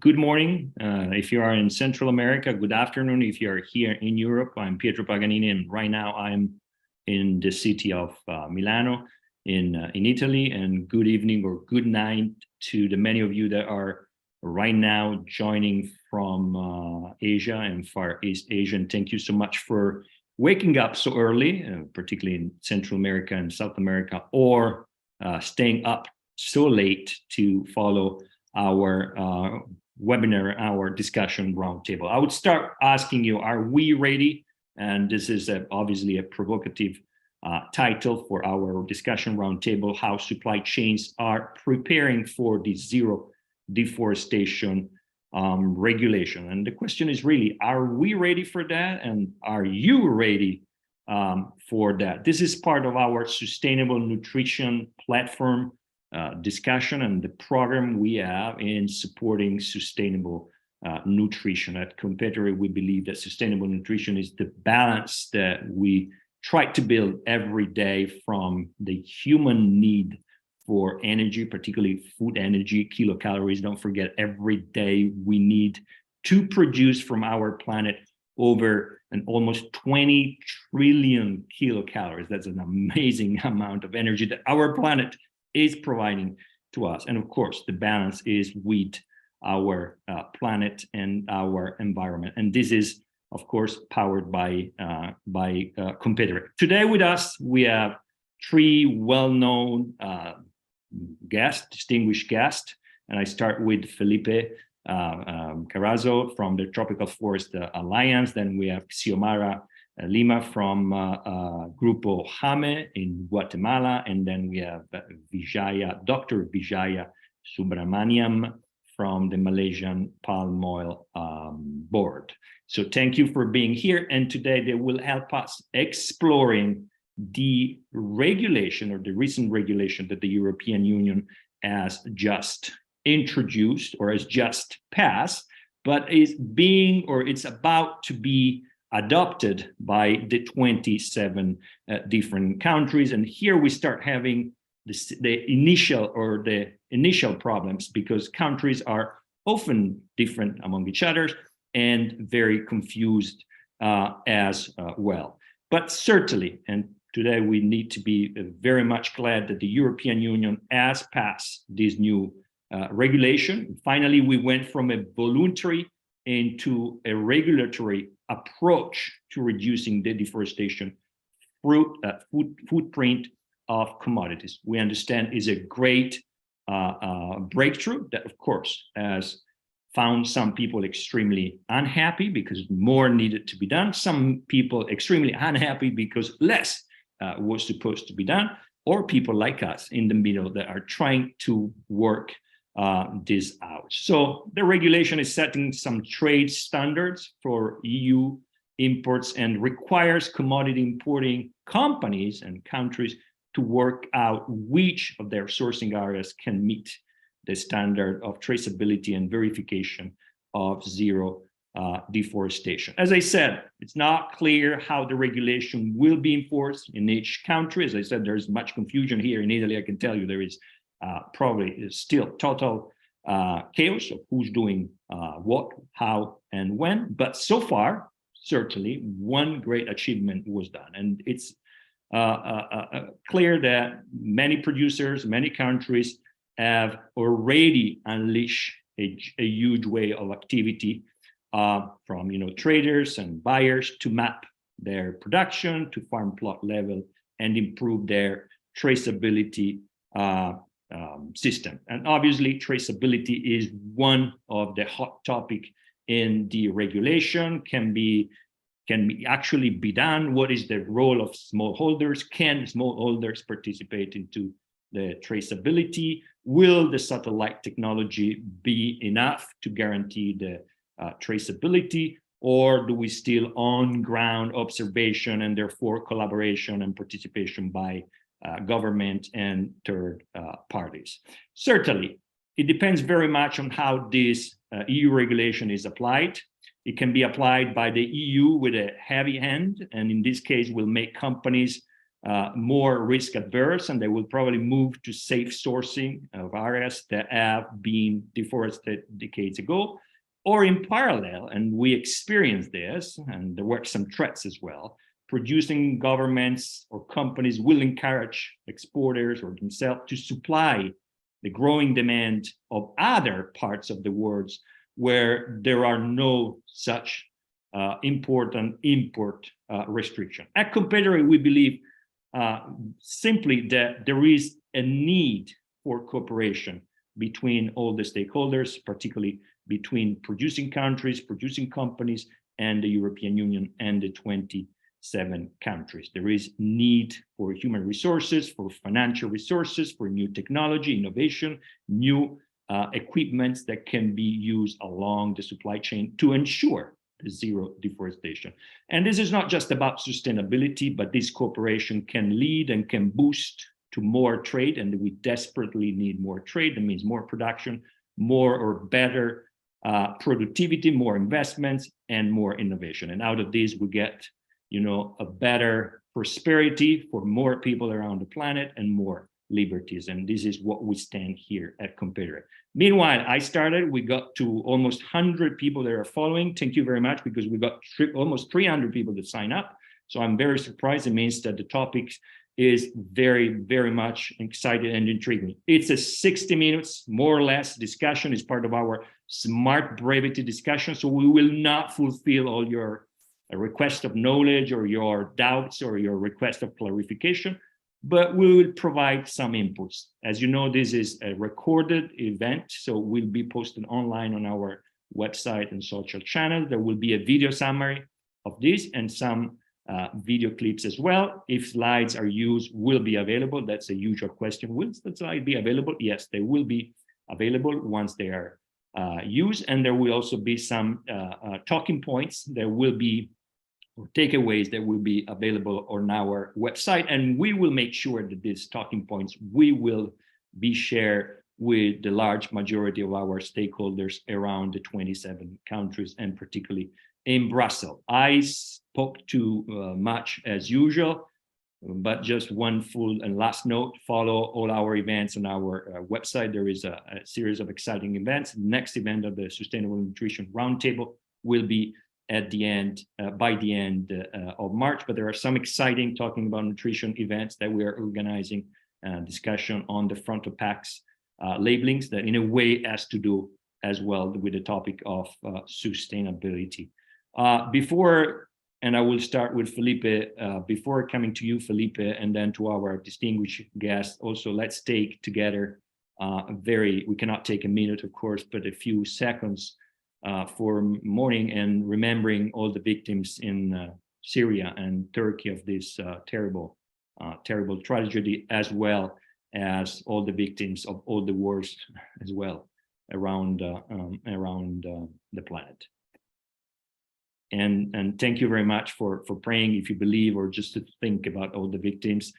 good morning. If you are in Central America, good afternoon. If you are here in Europe, I'm Pietro Paganini, and right now I'm in the city of Milano in Italy. And good evening or good night to the many of you that are right now joining from Asia and Far East Asia. And thank you so much for waking up so early, particularly in Central America and South America, or staying up so late to follow our webinar, our discussion roundtable. I would start asking you, are we ready? And this is obviously a provocative title for our discussion roundtable, how supply chains are preparing for the zero deforestation regulation. And the question is really, are we ready for that? And are you ready for that? This is part of our sustainable nutrition platform discussion and the program we have in supporting sustainable nutrition. At Competere, we believe that sustainable nutrition is the balance that we try to build every day from the human need for energy, particularly food energy, kilocalories. Don't forget, every day we need to produce from our planet over an almost 20 trillion kilocalories. That's an amazing amount of energy that our planet is providing to us. And of course, the balance is with our planet and our environment. And this is, of course, powered by Competere. Today with us, we have three well-known distinguished guests. And I start with Felipe Carazo from the Tropical Forest Alliance. Then we have Xiomara Lima from Grupo Jame in Guatemala, and then we have Dr. Vijaya Subramaniam from the Malaysian Palm Oil Board. So thank you for being here, and today they will help us exploring the regulation or the recent regulation that the European Union has just introduced or has just passed, but is being or it's about to be adopted by the 27 different countries. And here we start having the initial problems, because countries are often different among each other and very confused as well. But certainly, and today we need to be very much glad that the European Union has passed this new regulation. Finally, we went from a voluntary into a regulatory approach to reducing the deforestation footprint of commodities. We understand is a great breakthrough that, of course, has found some people extremely unhappy because more needed to be done. Some people extremely unhappy because less was supposed to be done, or people like us in the middle that are trying to work this out. So the regulation is setting some trade standards for EU imports and requires commodity importing companies and countries to work out which of their sourcing areas can meet the standard of traceability and verification of zero deforestation. As I said, it's not clear how the regulation will be enforced in each country. As I said, there's much confusion here in Italy. I can tell you there is probably still total chaos of who's doing what, how, and when. But so far, certainly, one great achievement was done. And it's clear that many producers, many countries have already unleashed a huge wave of activity from traders and buyers to map their production to farm plot level and improve their traceability system. And obviously, traceability is one of the hot topic in the regulation. Can actually be done? What is the role of smallholders? Can smallholders participate into the traceability? Will the satellite technology be enough to guarantee the traceability? Or do we still on-ground observation and therefore collaboration and participation by government and third parties? Certainly, it depends very much on how this EU regulation is applied. It can be applied by the EU with a heavy hand, and in this case will make companies more risk adverse, and they will probably move to safe sourcing of areas that have been deforested decades ago. Or in parallel, and we experienced this, and there were some threats as well, producing governments or companies will encourage exporters or themselves to supply the growing demand of other parts of the world where there are no such important import restriction. At Competere, we believe simply that there is a need for cooperation between all the stakeholders, particularly between producing countries, producing companies, and the European Union and the 27 countries. There is need for human resources, for financial resources, for new technology, innovation, new equipments that can be used along the supply chain to ensure the zero deforestation. And this is not just about sustainability, but this cooperation can lead and can boost to more trade, and we desperately need more trade. That means more production, more or better productivity, more investments, and more innovation. And out of this, we get, a better prosperity for more people around the planet and more liberties. And this is what we stand here at Competere. Meanwhile, we got to almost 100 people that are following. Thank you very much, because we got almost 300 people that sign up. So I'm very surprised. It means that the topic is very, very much exciting and intriguing. It's a 60 minutes, more or less, discussion. Is part of our smart brevity discussion. So we will not fulfill all your request of knowledge or your doubts or your request of clarification, but we will provide some inputs. As you know, this is a recorded event, so we'll be posted online on our website and social channels. There will be a video summary of this and some video clips as well. If slides are used, will be available. That's a usual question. Will the slide be available? Yes, they will be available once they are used. And there will also be some talking points. There will be takeaways that will be available on our website. And we will make sure that these talking points will be shared with the large majority of our stakeholders around the 27 countries, and particularly in Brussels. I spoke too much as usual, but just one full and last note: follow all our events on our website. There is a series of exciting events. Next event of the Sustainable Nutrition Roundtable will be at the end, by the end of March, but there are some exciting talking about nutrition events that we are organizing, discussion on the front of packs labelings that in a way has to do as well with the topic of sustainability. And I will start with Felipe, before coming to you, Felipe, and then to our distinguished guest. Also, let's take together we cannot take a minute, of course, but a few seconds for mourning and remembering all the victims in Syria and Turkey of this terrible tragedy, as well as all the victims of all the wars as well around the planet. And thank you very much for praying, if you believe, or just to think about all the victims.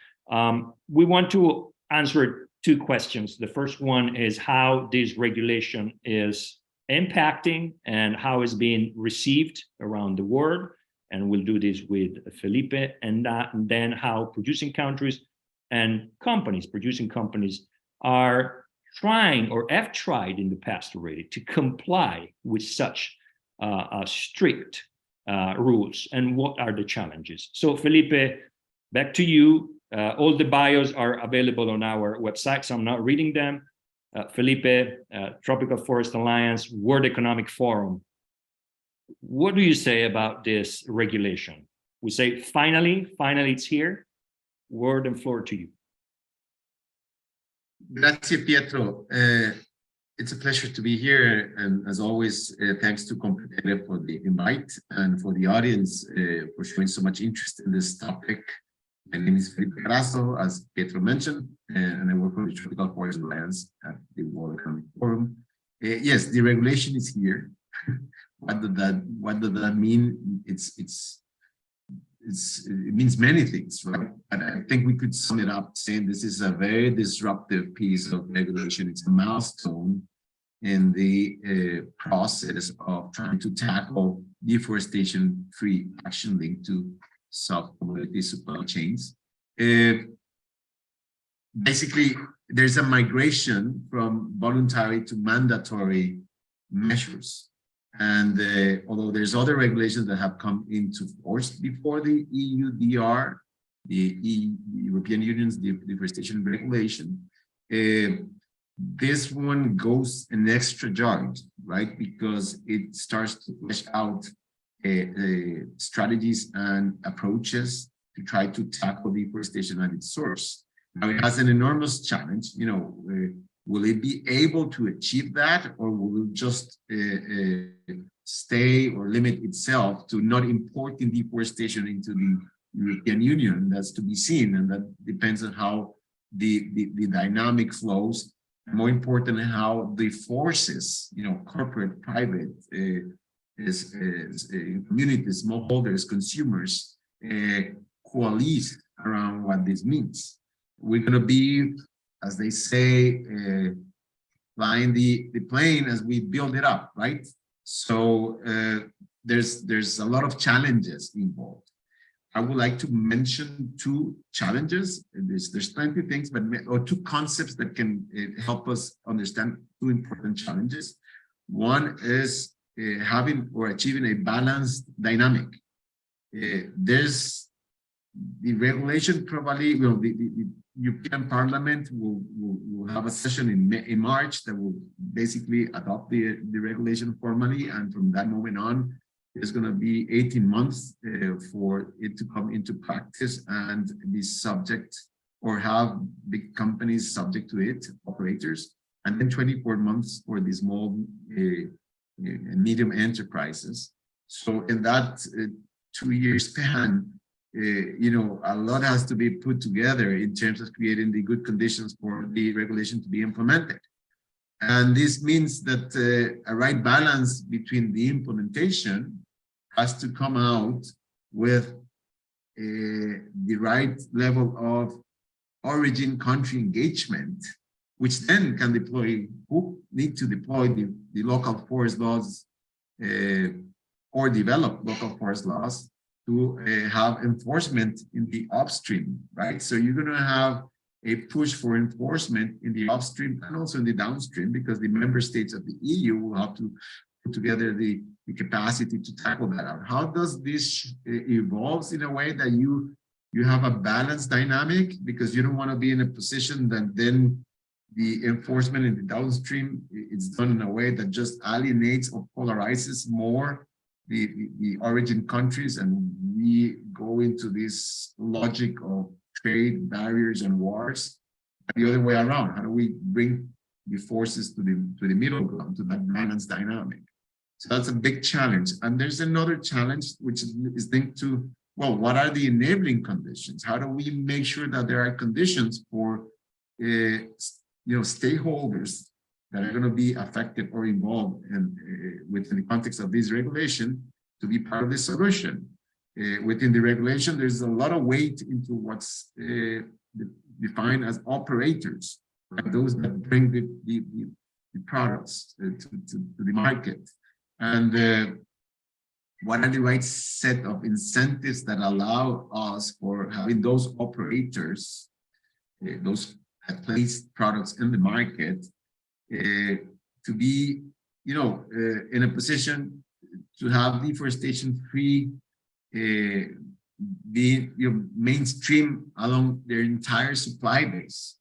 We want to answer two questions. The first one is how this regulation is impacting and how it's being received around the world. And we'll do this with Felipe, and then how producing countries and producing companies are trying or have tried in the past already to comply with such strict rules, and what are the challenges. So Felipe, back to you. All the bios are available on our website, so I'm not reading them. Felipe, Tropical Forest Alliance, World Economic Forum. What do you say about this regulation? We say, finally it's here. Word and floor to you. Grazie, Pietro. It's a pleasure to be here. And as always, thanks to Competere for the invite and for the audience for showing so much interest in this topic. My name is Felipe Carazo, as Pietro mentioned, and I work for the Tropical Forest Alliance at the World Economic Forum. Yes, the regulation is here. What does that mean? It means many things, right? And I think we could sum it up saying this is a very disruptive piece of regulation. It's a milestone in the process of trying to tackle deforestation-free action linked to soft commodity supply chains. Basically, there's a migration from voluntary to mandatory measures. And although there's other regulations that have come into force before the EUDR, the European Union's deforestation regulation, this one goes an extra yard, right? Because it starts to flesh out strategies and approaches to try to tackle deforestation at its source. Now, it has an enormous challenge. Will it be able to achieve that, or will it just stay or limit itself to not importing deforestation into the European Union? That's to be seen, and that depends on how the dynamic flows. More importantly, how the forces, corporate, private, communities, smallholders, consumers, coalesce around what this means. We're going to be, as they say, flying the plane as we build it up, right? So there's a lot of challenges involved. I would like to mention two challenges. There's plenty of things, or two concepts that can help us understand two important challenges. One is having or achieving a balanced dynamic. There's the regulation probably, the European Parliament will have a session in March that will basically adopt the regulation formally, and from that moment on, it's going to be 18 months for it to come into practice and be subject, or have big companies subject to it, operators, and then 24 months for the small medium enterprises. So in that 2-year span, a lot has to be put together in terms of creating the good conditions for the regulation to be implemented. And this means that a right balance between the implementation has to come out with the right level of origin country engagement, which then can deploy, who need to deploy the local forest laws or develop local forest laws to have enforcement in the upstream, right? So you're going to have a push for enforcement in the upstream and also in the downstream, because the member states of the EU will have to put together the capacity to tackle that out. How does this evolve in a way that you have a balanced dynamic, because you don't want to be in a position that then the enforcement in the downstream is done in a way that just alienates or polarizes more the origin countries, and we go into this logic of trade barriers and wars. The other way around, how do we bring the forces to the middle ground, to that balanced dynamic? So that's a big challenge. And there's another challenge which is linked to, well, what are the enabling conditions? How do we make sure that there are conditions for stakeholders that are going to be affected or involved within the context of this regulation to be part of the solution? Within the regulation, there's a lot of weight into what's defined as operators, right? Those that bring the products to the market. And what are the right set of incentives that allow us for having those operators, those that place products in the market, to be, in a position to have deforestation-free be mainstream along their entire supply base,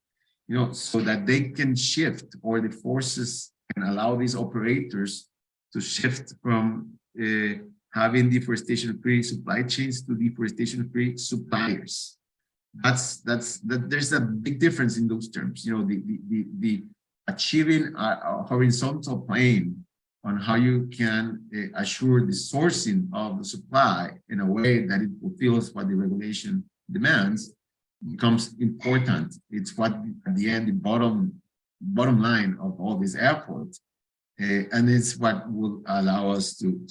so that they can shift, or the forces can allow these operators to shift from having deforestation-free supply chains to deforestation-free suppliers. There's a big difference in those terms. The achieving a horizontal plane on how you can assure the sourcing of the supply in a way that it fulfills what the regulation demands becomes important. It's what, at the end, the bottom line of all this effort, and it's what will allow us to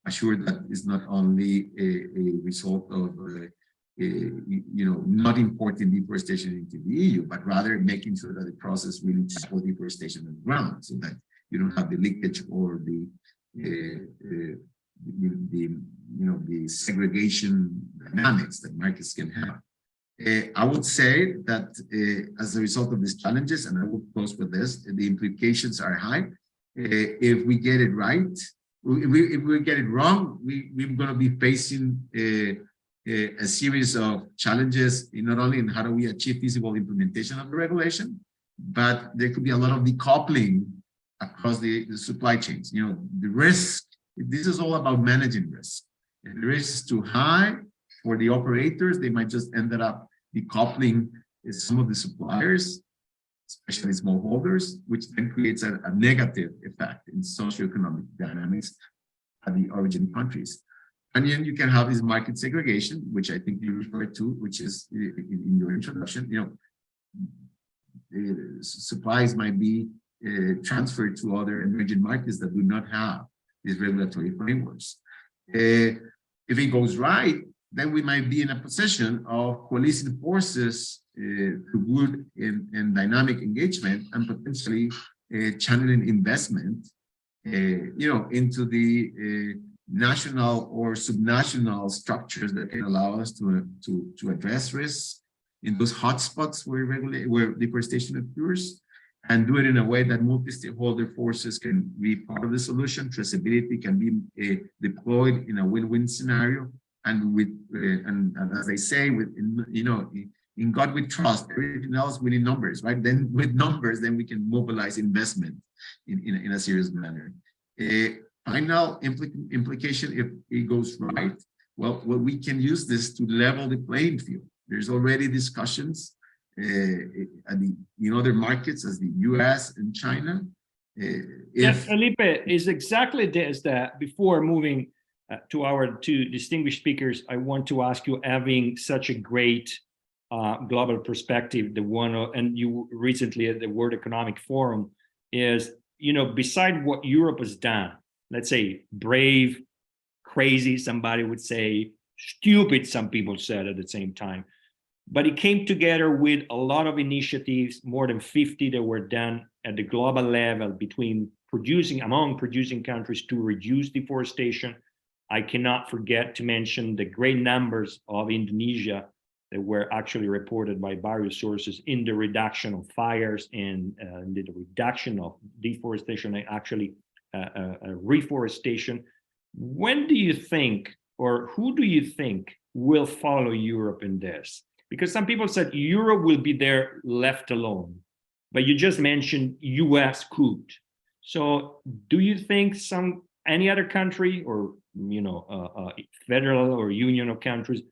assure that it's not only a result of not importing deforestation into the EU, but rather making sure that the process really tackles deforestation on the ground, so that you don't have the leakage or the segregation dynamics that markets can have. I would say that as a result of these challenges, and I will close with this, the implications are high. If we get it right, if we get it wrong, we're going to be facing a series of challenges, not only in how do we achieve feasible implementation of the regulation, but there could be a lot of decoupling across the supply chains. The risk, this is all about managing risk. If the risk is too high for the operators, they might just end up decoupling some of the suppliers, especially smallholders, which then creates a negative effect in socioeconomic dynamics at the origin countries. And then you can have this market segregation, which I think you referred to, which is in your introduction. Supplies might be transferred to other emerging markets that do not have these regulatory frameworks. If it goes right, then we might be in a position of coalescing forces through good and dynamic engagement and potentially channeling investment, into the national or subnational structures that can allow us to address risks in those hotspots where deforestation occurs, and do it in a way that multi-stakeholder forces can be part of the solution. Traceability can be deployed in a win-win scenario, and and as I say, in God we trust. Everything else we need numbers, right? Then with numbers, then we can mobilize investment in a serious manner. Final implication, if it goes right, well, we can use this to level the playing field. There's already discussions in other markets, as the US and China. Felipe, is exactly this, that before moving to our two distinguished speakers, I want to ask you, having such a great global perspective, the one, and you recently at the World Economic Forum, is, beside what Europe has done, let's say brave, crazy, somebody would say stupid, some people said at the same time, but it came together with a lot of initiatives, more than 50 that were done at the global level among producing countries to reduce deforestation. I cannot forget to mention the great numbers of Indonesia that were actually reported by various sources in the reduction of fires and the reduction of deforestation and actually reforestation. When do you think, or who do you think will follow Europe in this? Because some people said Europe will be there left alone, but you just mentioned US could. So do you think any other country or federal or union of countries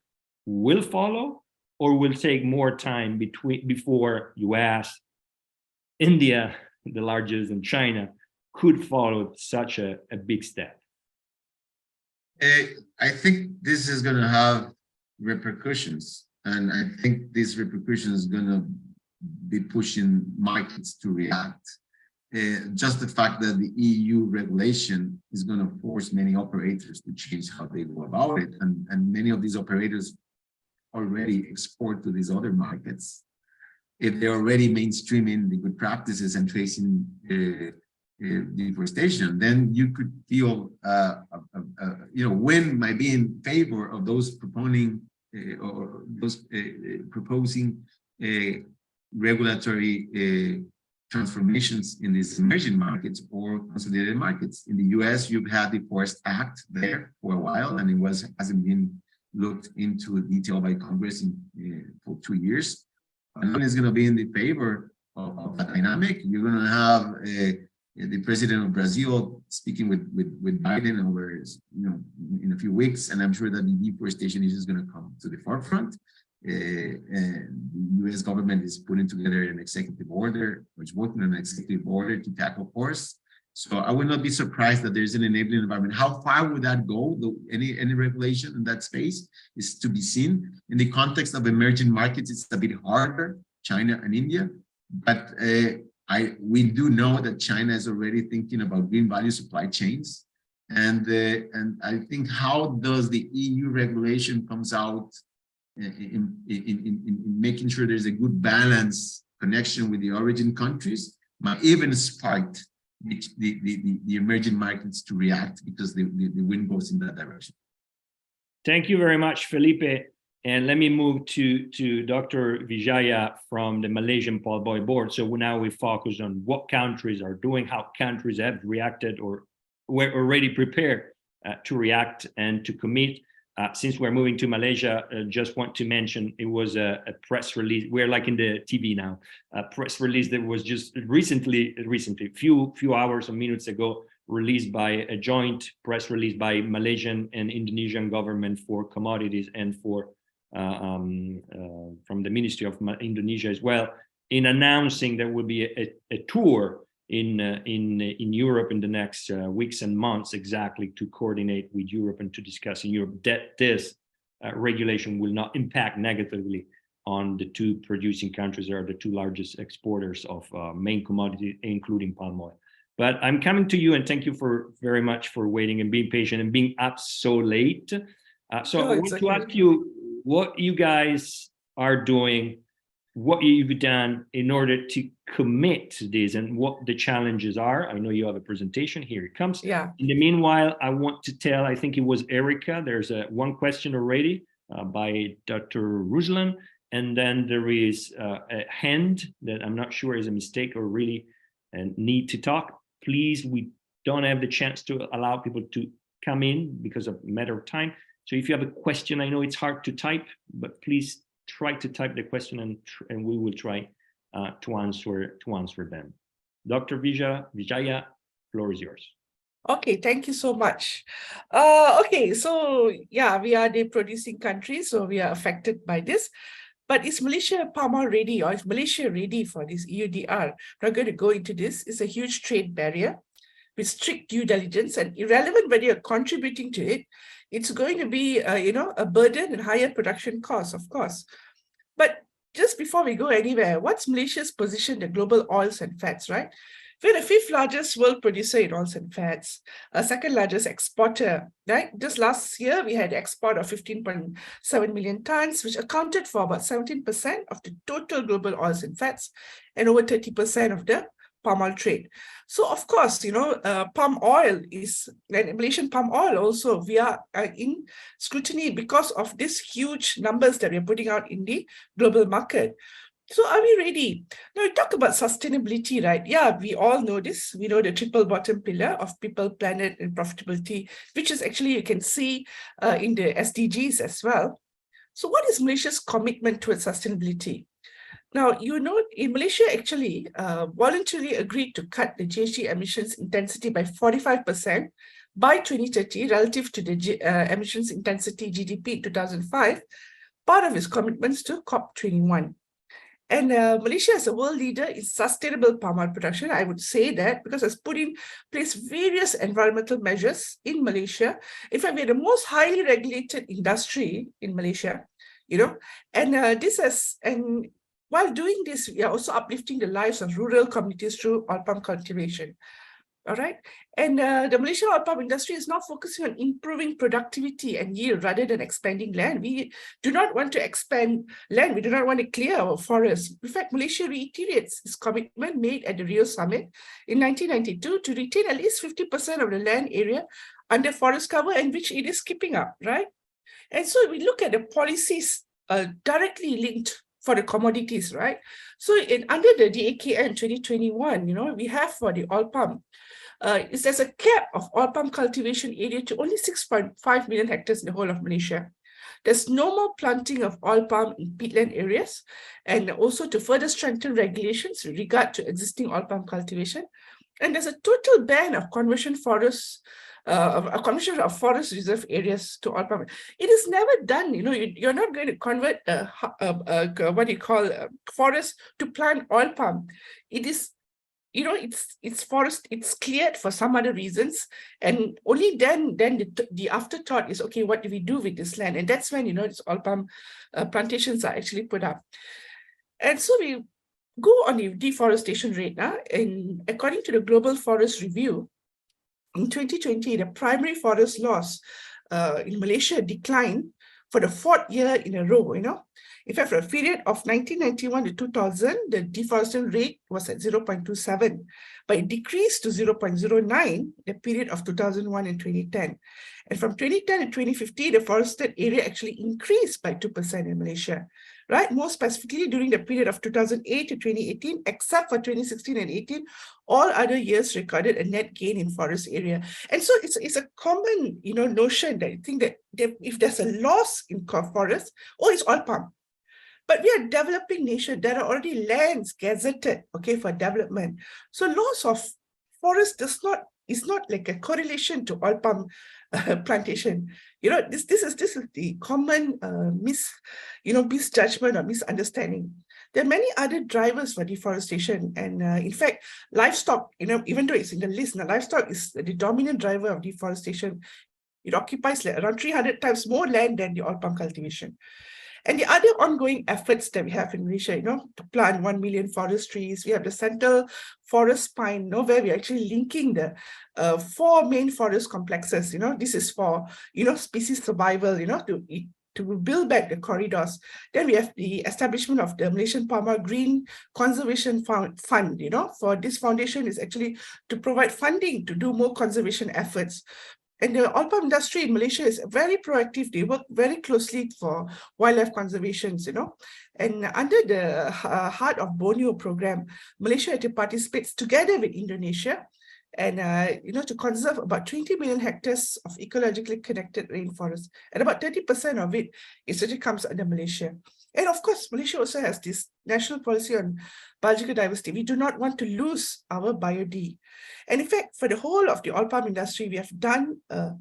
will follow, or will take more time before US, India, the largest, and China could follow such a big step? I think this is going to have repercussions, and I think these repercussions are going to be pushing markets to react. Just the fact that the EU regulation is going to force many operators to change how they go about it, and many of these operators already export to these other markets. If they're already mainstreaming the good practices and tracing deforestation, then you could feel, wind might be in favor of those proposing regulatory transformations in these emerging markets or consolidated markets. In the US, you've had the Forest Act there for a while, and it hasn't been looked into detail by Congress for 2 years. And one is going to be in the favor of that dynamic. You're going to have the president of Brazil speaking with Biden over, in a few weeks, and I'm sure that the deforestation issue is going to come to the forefront. And the US government is putting together an executive order, or is working on an executive order to tackle forests. So I would not be surprised that there's an enabling environment. How far would that go? Any regulation in that space is to be seen. In the context of emerging markets, it's a bit harder, China and India. But we do know that China is already thinking about green value supply chains. And I think how does the EU regulation comes out in making sure there's a good balance connection with the origin countries, might even spark the emerging markets to react, because the wind goes in that direction. Thank you very much, Felipe. And let me move to Dr. Vijaya from the Malaysian Palm Oil Board. So now we focus on what countries are doing, how countries have reacted or were already prepared to react and to commit. Since we're moving to Malaysia, just want to mention it was a press release. We're like in the TV now. A press release that was just recently, few hours or minutes ago, released by a joint press release by Malaysian and Indonesian government for commodities and for from the Ministry of Indonesia as well, in announcing there will be a tour in Europe in the next weeks and months, exactly to coordinate with Europe and to discuss in Europe that this regulation will not impact negatively on the two producing countries that are the two largest exporters of main commodities, including palm oil. But I'm coming to you, and thank you very much for waiting and being patient and being up so late. So I want to ask you what you guys are doing, what you've done in order to commit to this and what the challenges are. I know you have a presentation, here it comes. Yeah. In the meanwhile, I want to tell, I think it was Erica, there's one question already by Dr. Ruslan, and then there is a hand that I'm not sure is a mistake or really need to talk. Please, we don't have the chance to allow people to come in because of matter of time. So if you have a question, I know it's hard to type, but please try to type the question and we will try to answer them. Dr. Vijaya, floor is yours. Okay, thank you so much. Okay, so yeah, we are the producing country, so we are affected by this. But is Malaysia palm oil ready, or is Malaysia ready for this EUDR? I'm not going to go into this. It's a huge trade barrier with strict due diligence, and irrelevant whether you're contributing to it, it's going to be, a burden and higher production costs, of course. But just before we go anywhere, what's Malaysia's position in the global oils and fats, right? We're the 5th largest world producer in oils and fats, a 2nd largest exporter, right? Just last year, we had export of 15.7 million tons, which accounted for about 17% of the total global oils and fats and over 30% of the palm oil trade. So of course, palm oil is, and Malaysian palm oil also, we are in scrutiny because of these huge numbers that we're putting out in the global market. So are we ready? Now we talk about sustainability, right? Yeah, we all know this. We know the triple bottom pillar of people, planet, and profitability, which is actually, you can see in the SDGs as well. So what is Malaysia's commitment towards sustainability? Now, in Malaysia actually voluntarily agreed to cut the GHG emissions intensity by 45% by 2030 relative to the emissions intensity GDP in 2005, part of its commitments to COP21. And Malaysia is a world leader in sustainable palm oil production. I would say that because it's put in place various environmental measures in Malaysia. In fact, we're the most highly regulated industry in Malaysia, and while doing this, we are also uplifting the lives of rural communities through oil palm cultivation. All right. And the Malaysian oil palm industry is now focusing on improving productivity and yield rather than expanding land. We do not want to expand land. We do not want to clear our forests. In fact, Malaysia reiterates its commitment made at the Rio Summit in 1992 to retain at least 50% of the land area under forest cover, and which it is keeping up, right? And so we look at the policies directly linked for the commodities, right? So under the DAKN 2021, we have for the oil palm, there's a cap of oil palm cultivation area to only 6.5 million hectares in the whole of Malaysia. There's no more planting of oil palm in peatland areas, and also to further strengthen regulations with regard to existing oil palm cultivation. And there's a total ban of conversion forests, a conversion of forest reserve areas to oil palm. It is never done. You're not going to convert what you call forest to plant oil palm. It is, it's forest. It's cleared for some other reasons, and only then the afterthought is, okay, what do we do with this land? And that's when these oil palm plantations are actually put up. And so we go on the deforestation rate now. And according to the Global Forest Review, in 2020, the primary forest loss in Malaysia declined for the 4th year in a row, In fact, for a period of 1991 to 2000, the deforestation rate was at 0.27, but it decreased to 0.09 the period of 2001 and 2010. And from 2010 to 2050, the forested area actually increased by 2% in Malaysia, right? More specifically, during the period of 2008 to 2018, except for 2016 and 18, all other years recorded a net gain in forest area. And so it's a common, notion that you think that if there's a loss in forest, it's all palm. But we are a developing nation. There are already lands gazetted, for development. So loss of forest is not like a correlation to oil palm plantation. This is the common misjudgment or misunderstanding. There are many other drivers for deforestation, and in fact, livestock. Even though it's in the list, livestock is the dominant driver of deforestation. It occupies around 300 times more land than the oil palm cultivation. And the other ongoing efforts that we have in Malaysia, to plant 1 million forest trees. We have the Central Forest Spine, where we're actually linking the 4 main forest complexes. This is for, species survival, to build back the corridors. Then we have the establishment of the Malaysian Palm Oil Green Conservation Fund, for this foundation is actually to provide funding to do more conservation efforts. And the oil palm industry in Malaysia is very proactive. They work very closely for wildlife conservation, And under the Heart of Borneo program, Malaysia participates together with Indonesia and, to conserve about 20 million hectares of ecologically connected rainforest. And about 30% of it essentially comes under Malaysia. And of course, Malaysia also has this national policy on biological diversity. We do not want to lose our biodiversity. And in fact, for the whole of the oil palm industry, we have done a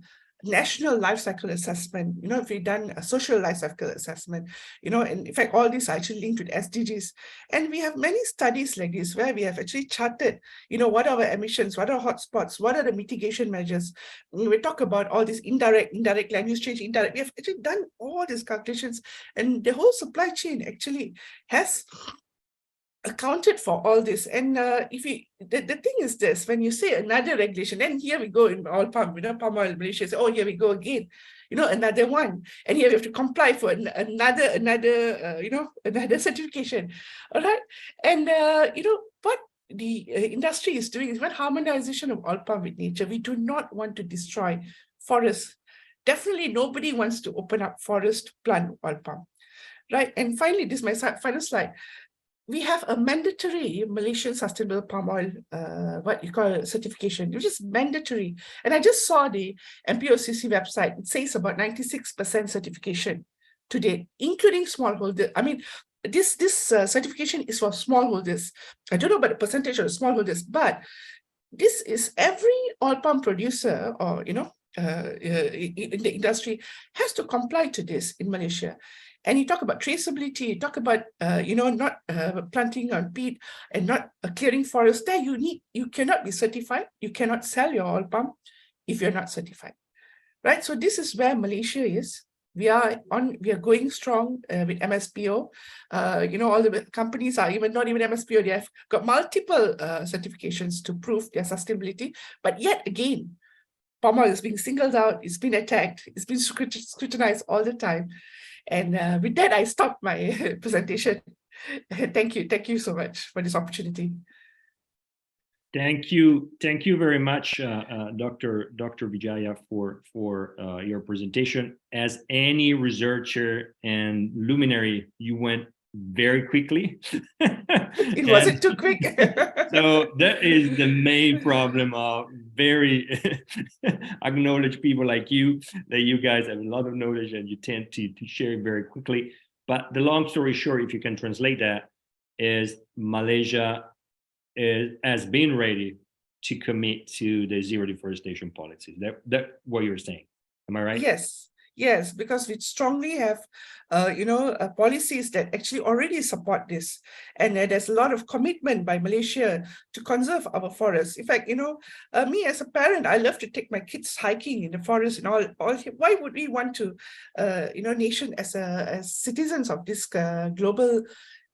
national life cycle assessment, we've done a social life cycle assessment, and in fact, all these are actually linked with SDGs. And we have many studies like this where we have actually charted, what are our emissions, what are hotspots, what are the mitigation measures. When we talk about all this indirect land use change, we have actually done all these calculations, and the whole supply chain actually has accounted for all this. And the thing is this, when you say another regulation, then here we go in oil palm, palm oil Malaysia say, here we go again, another one, and here we have to comply for another certification. All right. And what the industry is doing is harmonization of oil palm with nature. We do not want to destroy forests. Definitely nobody wants to open up forest, plant oil palm, right? And finally, this is my final slide. We have a mandatory Malaysian Sustainable Palm Oil, certification, which is mandatory. And I just saw the MPOCC website. It says about 96% certification to date, including smallholder. I mean, this certification is for smallholders. I don't know about the percentage of the smallholders, but this is every oil palm producer or, in the industry has to comply to this in Malaysia. And you talk about traceability, you talk about, not planting on peat and not clearing forests. There you cannot be certified. You cannot sell your oil palm if you're not certified, right? So this is where Malaysia is. We are going strong with MSPO. All the companies are not even MSPO. They have got multiple certifications to prove their sustainability. But yet again, palm oil is being singled out. It's been attacked. It's been scrutinized all the time. And with that, I stop my presentation. Thank you so much for this opportunity. Thank you very much, Dr. Vijaya, for your presentation. As any researcher and luminary, you went very quickly. It wasn't too quick. So that is the main problem of very acknowledged people like you, that you guys have a lot of knowledge and you tend to share it very quickly. But the long story short, if you can translate that, is Malaysia has been ready to commit to the zero deforestation policies. That's what you're saying. Am I right? Yes, because we strongly have, policies that actually already support this. And there's a lot of commitment by Malaysia to conserve our forests. In fact, me as a parent, I love to take my kids hiking in the forest and all. Why would we want to, nation as citizens of this global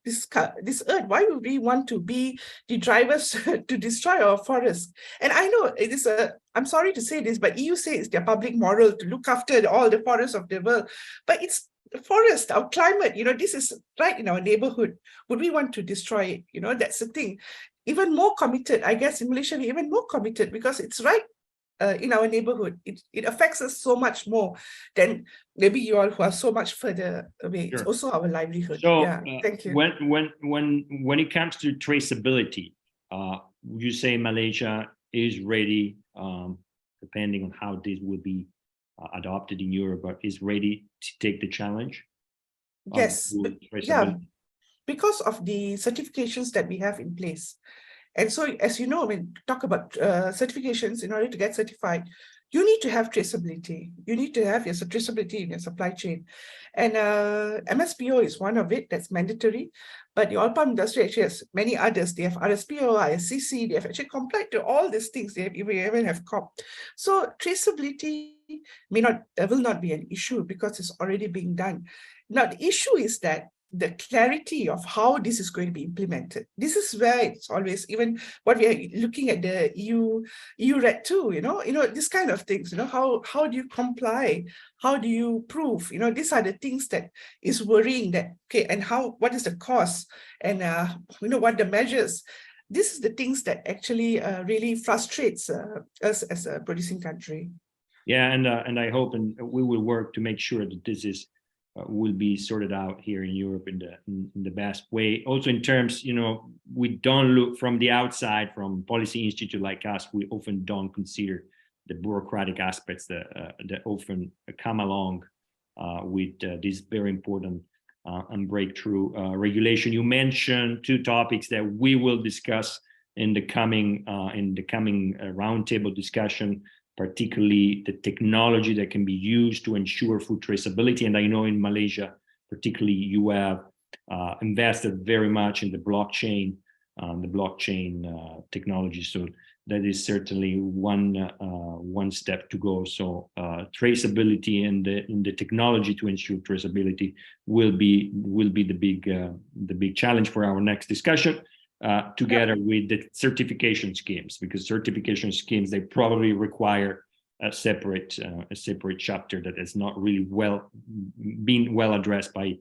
this earth? Why would we want to be the drivers to destroy our forests? And I know it is I'm sorry to say this, but EU says it's their public moral to look after all the forests of the world. But it's the forest, our climate, this is right in our neighborhood. Would we want to destroy it? That's the thing. Even more committed, I guess in Malaysia, we're even more committed because it's right in our neighborhood. It affects us so much more than maybe you all who are so much further away. It's Sure. also our livelihood. So Yeah, thank you. when it comes to traceability, would you say Malaysia is ready, depending on how this will be adopted in Europe, but is ready to take the challenge? Yes, yeah, because of the certifications that we have in place. And so, as you know, when we talk about certifications, in order to get certified, you need to have traceability. You need to have your traceability in your supply chain. And MSPO is one of it that's mandatory. But the oil palm industry actually has many others. They have RSPO, ISCC, they have actually complied to all these things. They even have COP. So traceability will not be an issue because it's already being done. Now, the issue is that the clarity of how this is going to be implemented. This is where it's always, even what we are looking at the EU RED 2, this kind of things, how do you comply? How do you prove? These are the things that is worrying that, okay, and what is the cost? And, what the measures? This is the things that actually really frustrates us as a producing country. Yeah, and I hope and we will work to make sure that this is will be sorted out here in Europe in the best way. Also in terms, we don't look from the outside, from policy institute like us, we often don't consider the bureaucratic aspects that often come along with this very important and breakthrough regulation. You mentioned two topics that we will discuss in the coming roundtable discussion, particularly the technology that can be used to ensure food traceability. And I know in Malaysia, particularly, you have invested very much in the blockchain technology. So that is certainly one step to go. So traceability and the technology to ensure traceability will be the big challenge for our next discussion. Together with the certification schemes, because certification schemes, they probably require a separate chapter that has not really been well addressed by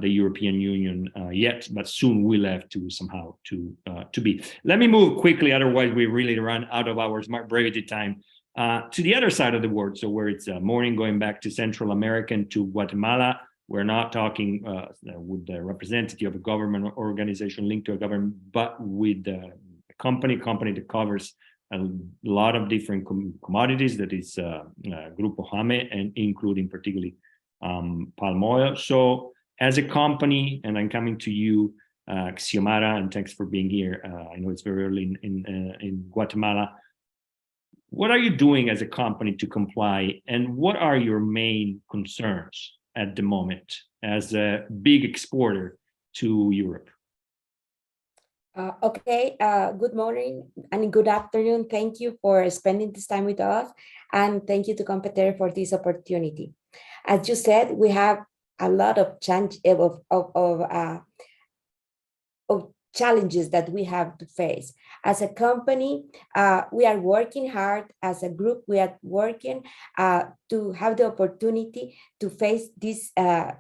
the European Union yet, but soon will have to somehow to be. Let me move quickly, otherwise we really run out of our smart brevity time, to the other side of the world. So where it's morning, going back to Central America and to Guatemala. We're not talking with the representative of a government organization linked to a government, but with a company that covers a lot of different commodities. That is Grupo Jame, and including particularly palm oil. So as a company, and I'm coming to you, Xiomara, and thanks for being here. I know it's very early in Guatemala. What are you doing as a company to comply, and what are your main concerns at the moment as a big exporter to Europe? Okay, good morning and good afternoon. Thank you for spending this time with us, and thank you to Competere for this opportunity. As you said, we have a lot of challenges that we have to face. As a company, we are working hard. As a group, we are working to have the opportunity to face these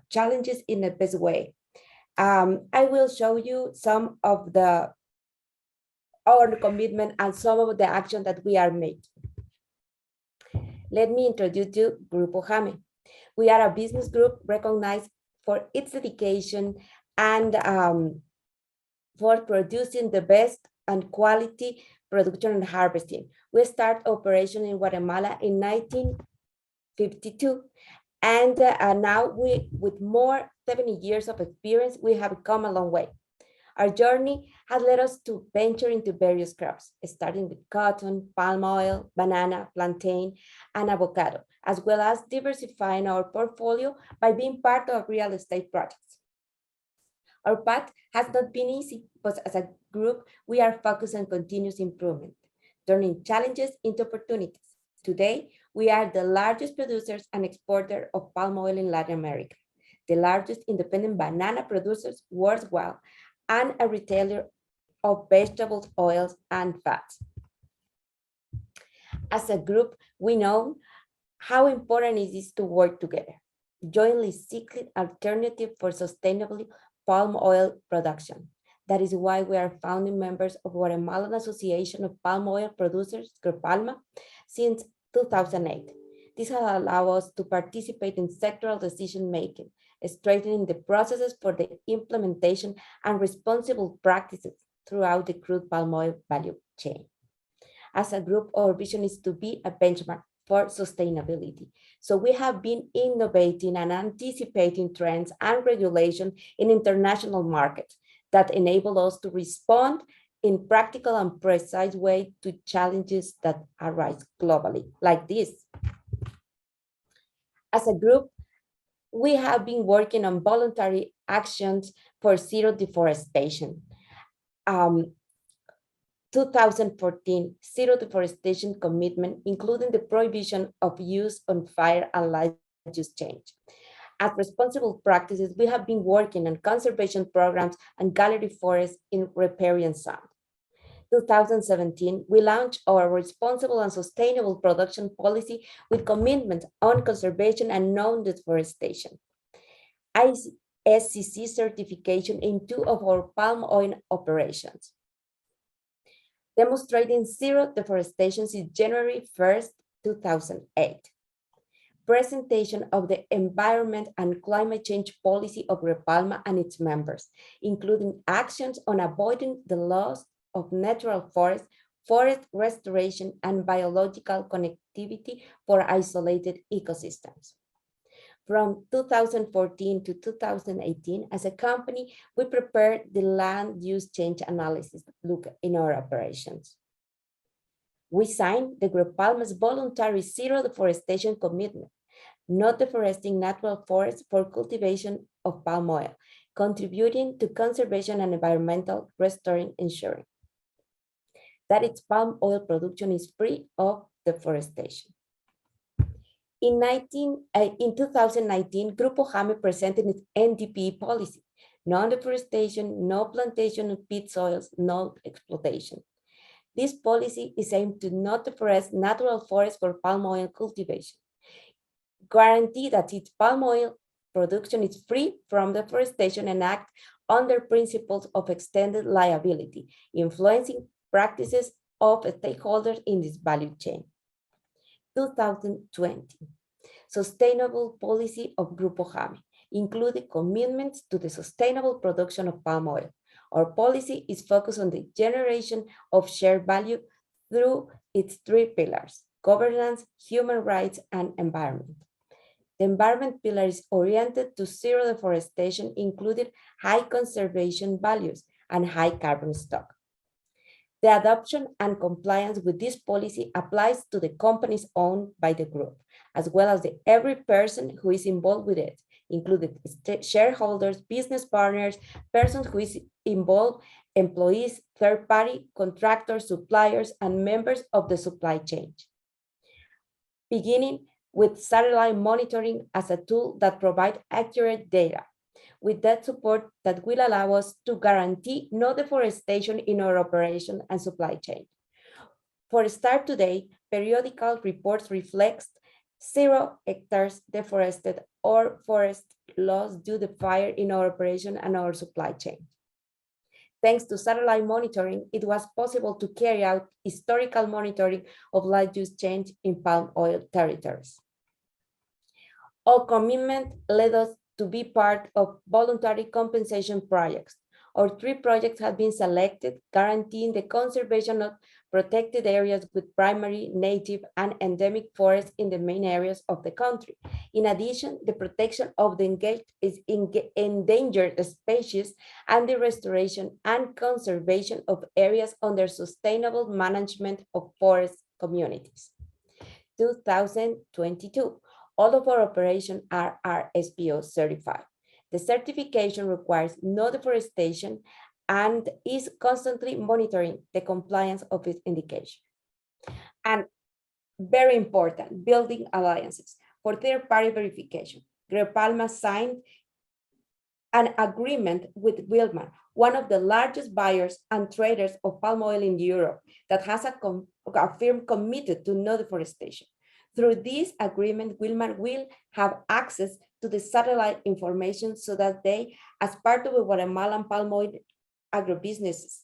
challenges in the best way. I will show you some of our commitment and some of the action that we are making. Let me introduce you Grupo Jame. We are a business group recognized for its dedication and for producing the best and quality production and harvesting. We start operation in Guatemala in 1952. And now with more 70 years of experience, we have come a long way. Our journey has led us to venture into various crops, starting with cotton, palm oil, banana, plantain, and avocado, as well as diversifying our portfolio by being part of real estate projects. Our path has not been easy, but as a group, we are focused on continuous improvement, turning challenges into opportunities. Today, we are the largest producers and exporter of palm oil in Latin America, the largest independent banana producers worldwide, and a retailer of vegetables, oils, and fats. As a group, we know how important it is to work together, jointly seeking alternative for sustainable palm oil production. That is why we are founding members of Guatemalan Association of Palm Oil Producers, GREPALMA, since 2008. This has allowed us to participate in sectoral decision-making, strengthening the processes for the implementation and responsible practices throughout the crude palm oil value chain. As a group, our vision is to be a benchmark for sustainability. So we have been innovating and anticipating trends and regulation in international markets that enable us to respond in practical and precise way to challenges that arise globally, like this. As a group, we have been working on voluntary actions for zero deforestation. 2014 zero deforestation commitment, including the prohibition of use on fire and land use change. As responsible practices, we have been working on conservation programs and gallery forests in riparian sound. 2017, we launched our responsible and sustainable production policy with commitment on conservation and non-deforestation. ISCC certification in 2 of our palm oil operations. Demonstrating zero deforestation since January 1st, 2008. Presentation of the environment and climate change policy of GREPALMA and its members, including actions on avoiding the loss of natural forests, forest restoration, and biological connectivity for isolated ecosystems. From 2014 to 2018, as a company, we prepared the land use change analysis look in our operations. We signed the GREPALMA's voluntary zero deforestation commitment, not deforesting natural forests for cultivation of palm oil, contributing to conservation and environmental restoring, ensuring that its palm oil production is free of deforestation. In 2019, Grupo Jame presented its NDP policy, non-deforestation, no plantation of peat soils, no exploitation. This policy is aimed to not deforest natural forests for palm oil cultivation, guarantee that its palm oil production is free from deforestation, and act under principles of extended liability, influencing practices of stakeholders in this value chain. 2020, sustainable policy of Grupo Jame included commitments to the sustainable production of palm oil. Our policy is focused on the generation of shared value through its 3 pillars: governance, human rights, and environment. The environment pillar is oriented to zero deforestation, including high conservation values and high carbon stock. The adoption and compliance with this policy applies to the companies owned by the group, as well as every person who is involved with it, including shareholders, business partners, persons who is involved, employees, third-party, contractors, suppliers, and members of the supply chain. Beginning with satellite monitoring as a tool that provides accurate data, with that support that will allow us to guarantee no deforestation in our operation and supply chain. For a start today, periodical reports reflect 0 hectares deforested or forest loss due to fire in our operation and our supply chain. Thanks to satellite monitoring, it was possible to carry out historical monitoring of land use change in palm oil territories. Our commitment led us to be part of voluntary compensation projects. Our 3 projects have been selected, guaranteeing the conservation of protected areas with primary, native, and endemic forests in the main areas of the country. In addition, the protection of the endangered species and the restoration and conservation of areas under sustainable management of forest communities. 2022. All of our operations are RSPO certified. The certification requires no deforestation and is constantly monitoring the compliance of its indication. And very important, building alliances for third-party verification. GREPALMA signed an agreement with Wilmar one of the largest buyers and traders of palm oil in Europe that has a firm committed to no deforestation. Through this agreement, Wilmar will have access to the satellite information so that they, as part of the Guatemalan palm oil agribusiness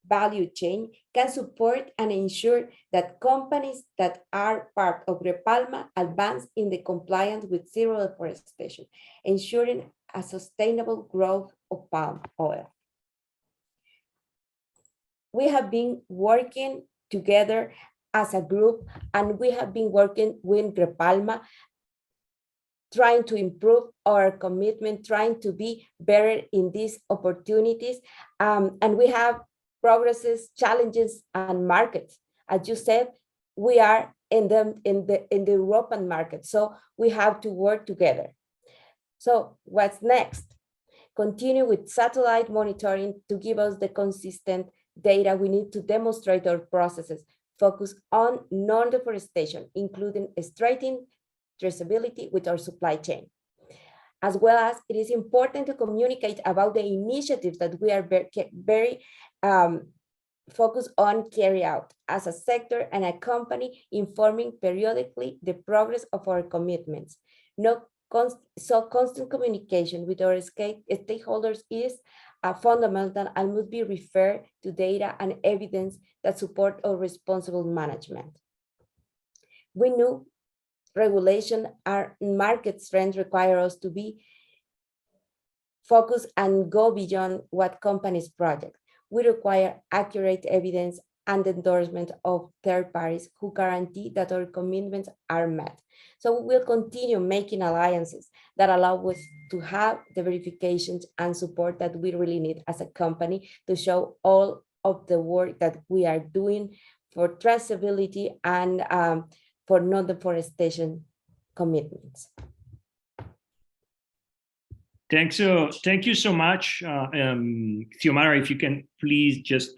value chain, can support and ensure that companies that are part of Repalma advance in the compliance with zero deforestation, ensuring a sustainable growth of palm oil. We have been working together as a group, and we have been working with Repalma, trying to improve our commitment, trying to be better in these opportunities. And we have progresses, challenges, and markets. As you said, we are in the European market, so we have to work together. So what's next? Continue with satellite monitoring to give us the consistent data we need to demonstrate our processes, focus on non-deforestation, including strengthening traceability with our supply chain. As well as it is important to communicate about the initiatives that we are very focused on carry out as a sector and a company, informing periodically the progress of our commitments. Constant communication with our stakeholders is fundamental and must be referred to data and evidence that support our responsible management. We knew regulation and market trends require us to be focused and go beyond what companies project. We require accurate evidence and endorsement of third parties who guarantee that our commitments are met. So we will continue making alliances that allow us to have the verifications and support that we really need as a company to show all of the work that we are doing for traceability and for non-deforestation commitments. Thank you so much, Xiomara. If you can please just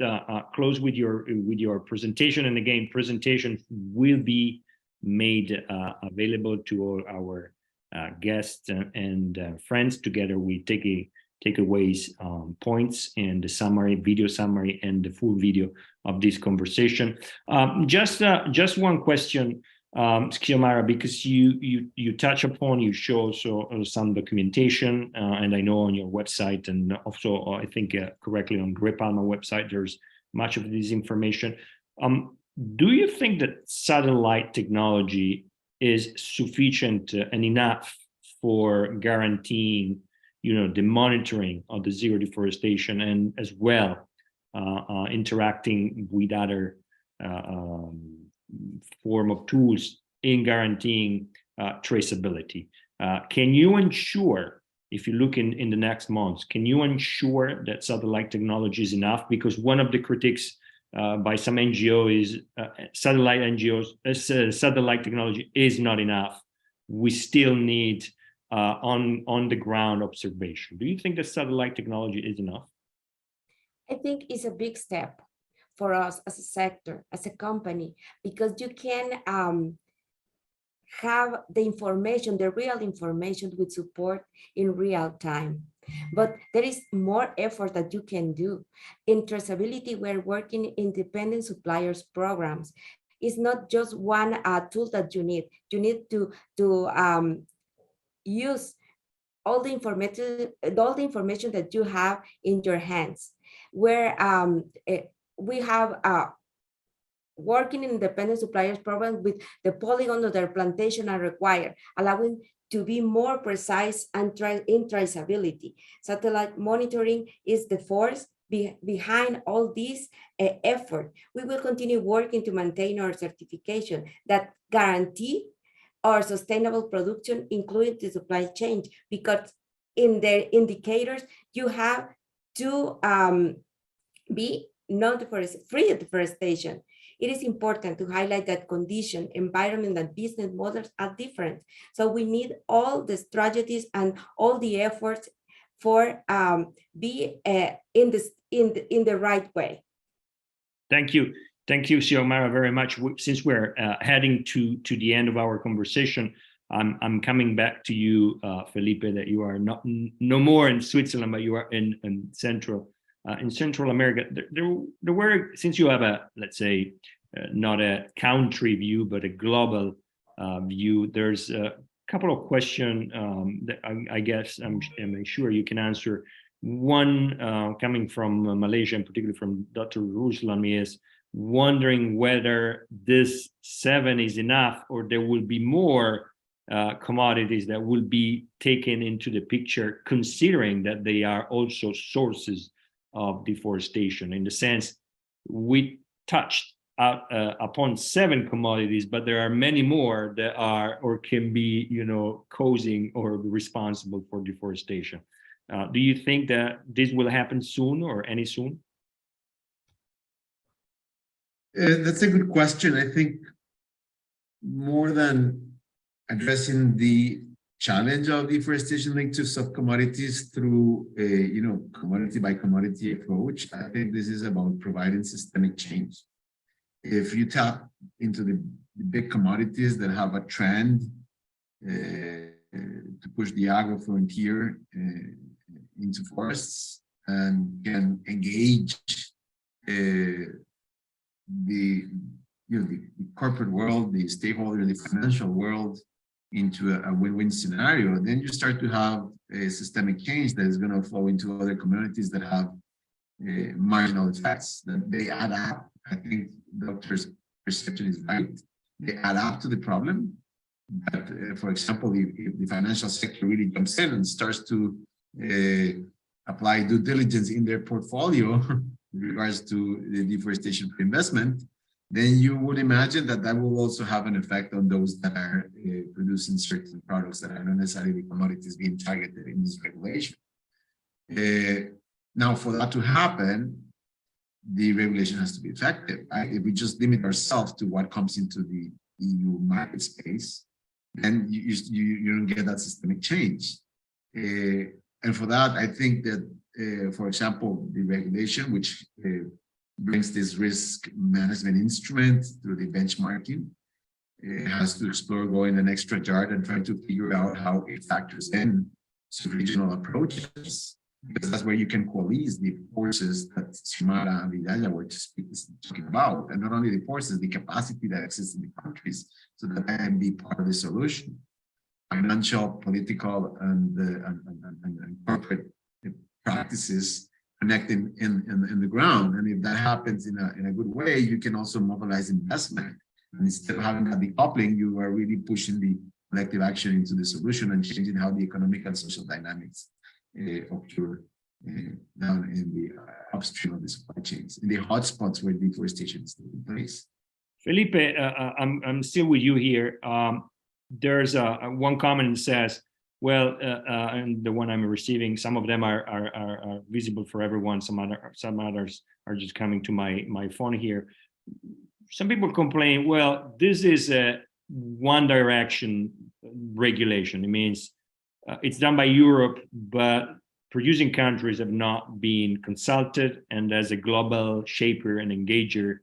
close with your presentation, and again, presentation will be made available to all our guests and friends. Together we takeaways, points, and the summary, video summary, and the full video of this conversation. Just one question, Xiomara, because you touch upon, you show also some documentation, and I know on your website, and also I think correctly on Repalma website, there's much of this information. Do you think that satellite technology is sufficient and enough for guaranteeing, the monitoring of the zero deforestation, and as well interacting with other form of tools in guaranteeing traceability? Can you ensure, if you look in the next months, can you ensure that satellite technology is enough? Because one of the critiques by some NGO is satellite technology is not enough. We still need on the ground observation. Do you think that satellite technology is enough? I think it's a big step for us as a sector, as a company, because you can have the information, the real information with support in real time. But there is more effort that you can do. In traceability, we're working independent suppliers programs. It's not just one tool that you need. You need to use all the information that you have in your hands. Where we have working in independent suppliers program with the polygon of their plantation are required, allowing to be more precise and in traceability. Satellite monitoring is the force behind all this effort. We will continue working to maintain our certification that guarantee our sustainable production, including the supply chain, because in the indicators, you have to be free of deforestation. It is important to highlight that condition, environment, and business models are different. So we need all the strategies and all the efforts for be in the right way. Thank you, Xiomara, very much. Since we're heading to the end of our conversation, I'm coming back to you, Felipe, that you are no more in Switzerland, but you are in Central in Central America, there were, since you have a, let's say, not a country view, but a global view, there's a couple of questions that I guess I'm sure you can answer. One coming from Malaysia, and particularly from Dr. Ruslan, is wondering whether this 7 is enough, or there will be more commodities that will be taken into the picture, considering that they are also sources of deforestation. In the sense, we touched upon 7 commodities, but there are many more that are or can be, causing or responsible for deforestation. Do you think that this will happen soon or any soon? That's a good question. I think more than addressing the challenge of deforestation linked to sub-commodities through a commodity by commodity approach, I think this is about providing systemic change. If you tap into the big commodities that have a trend to push the agro-frontier into forests and can engage the corporate world, the stakeholder, the financial world into a win-win scenario, then you start to have a systemic change that is going to flow into other communities that have marginal effects, that they add up. I think doctor's perception is right. They add up to the problem. But for example, if the financial sector really jumps in and starts to apply due diligence in their portfolio with regards to the deforestation for investment, then you would imagine that that will also have an effect on those that are producing certain products that are not necessarily commodities being targeted in this regulation. Now, for that to happen, the regulation has to be effective. If we just limit ourselves to what comes into the EU market space, then you don't get that systemic change. And for that, I think that, for example, the regulation, which brings this risk management instrument through the benchmarking, it has to explore going an extra yard and trying to figure out how it factors in to regional approaches, because that's where you can coalesce the forces that Xiomara and Vidal were talking about, and not only the forces, the capacity that exists in the countries, so that they can be part of the solution. Financial, political, and corporate practices connecting in the ground, and if that happens in a good way, you can also mobilize investment. And instead of having that decoupling, you are really pushing the collective action into the solution and changing how the economic and social dynamics occur down in the upstream of the supply chains, in the hotspots where deforestation is taking place. Felipe, I'm still with you here. There's one comment that says, well, and the one I'm receiving, some of them are visible for everyone. Some others are just coming to my phone here. Some people complain, well, this is a one direction regulation. It means it's done by Europe, but producing countries have not been consulted. And as a global shaper and engager